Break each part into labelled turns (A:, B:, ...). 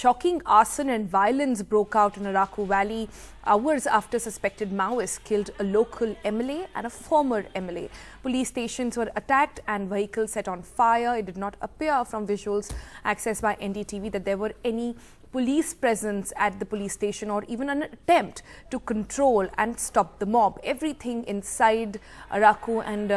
A: shocking arson and violence broke out in Araku Valley hours after suspected Maoists killed a local MLA and a former MLA. Police stations were attacked and vehicles set on fire. It did not appear from visuals accessed by NDTV that there were any police presence at the police station or even an attempt to control and stop the mob. Everything inside Araku and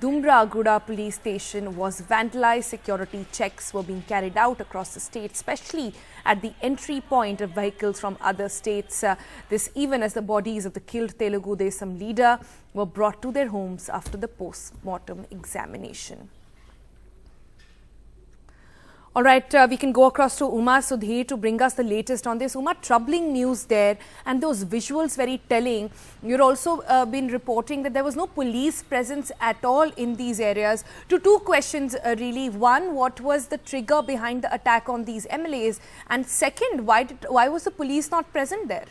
A: Dumbri Guda police station was vandalized. Security checks were being carried out across the state, especially at the entry point of vehicles from other states. This even as the bodies of the killed Telugu Desam leader were brought to their homes after the post-mortem examination. All right, we can go across to Uma Sudhir to bring us the latest on this. Uma, troubling news there, and those visuals very telling. You've also been reporting that there was no police presence at all in these areas. Two questions really. One, what was the trigger behind the attack on these MLAs? And second, why was the police not present there?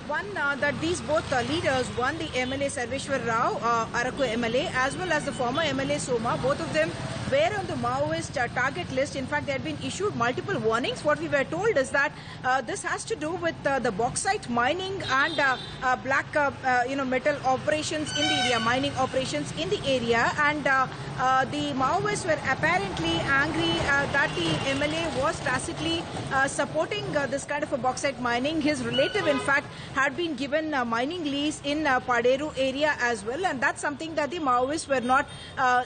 B: One, that these both leaders, one the MLA Sarveshwar Rao, Araku MLA, as well as the former MLA Soma, both of them were on the Maoist target list. In fact, they had been issued multiple warnings. What we were told is that this has to do with the bauxite mining and black metal operations in the area, mining operations in the area, and the Maoists were apparently angry that the MLA was tacitly supporting this kind of a bauxite mining. His relative, in fact, had been given mining lease in Paderu area as well, and that's something that the Maoists were not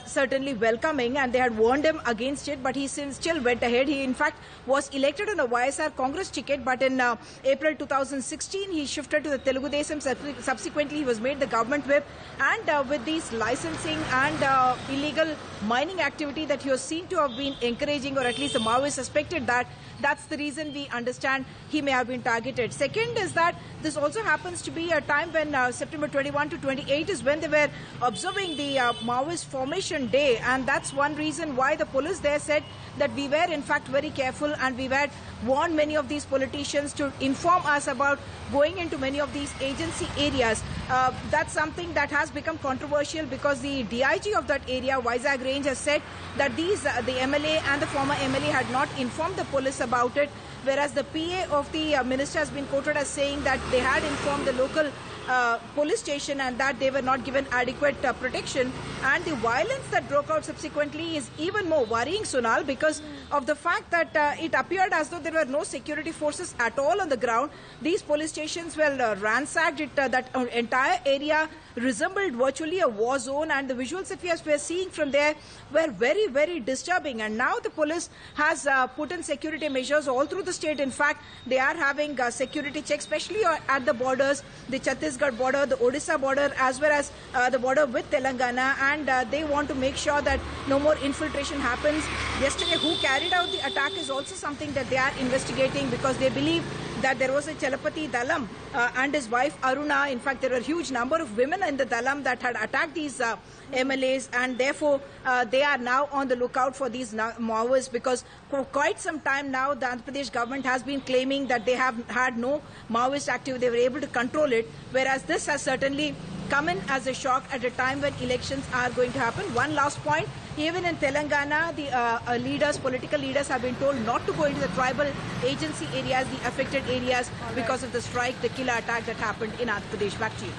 B: certainly welcoming, and they had warned him against it, but he still went ahead. He in fact was elected on a YSR Congress ticket, but in April 2016 he shifted to the Telugu Desam. Subsequently he was made the government whip, and with these licensing and illegal mining activity that he was seen to have been encouraging, or at least the Maoists suspected that, that's the reason we understand he may have been targeted. Second is that this also happens to be a time when September 21 to 28 is when they were observing the Maoist formation day, and that's one reason why the police there said that we were in fact very careful, and we had warned many of these politicians to inform us about going into many of these agency areas. That's something that has become controversial because the DIG of that area, Vizag Range, has said that the MLA and the former MLA had not informed the police about it, whereas the PA of the minister has been quoted as saying that they had informed the local police station and that they were not given adequate protection. And the violence that broke out subsequently is even more worrying, Sunal, because of the fact that it appeared as though there were no security forces at all on the ground. These police stations were ransacked. That entire area resembled virtually a war zone, and the visuals that we were seeing from there were very, very disturbing. And now the police has put in security measures all through the state. In fact, they are having security checks, especially at the borders, the Chhattisgarh border, the Odisha border, as well as the border with Telangana, and they want to make sure that no more infiltration happens. Yesterday, who carried out the attack is also something that they are investigating, because they believe that there was a Chalapati Dalam and his wife Aruna. In fact, there were a huge number of women in the Dalam that had attacked these MLAs, and therefore they are now on the lookout for these Maoists, because for quite some time now the Andhra Pradesh government has been claiming that they have had no Maoist activity. They were able to control it, whereas this has certainly come in as a shock at a time when elections are going to happen. One last point, even in Telangana, the political leaders have been told not to go into the tribal agency areas, the affected areas, because of the strike, the killer attack that happened in Andhra Pradesh. Back to you.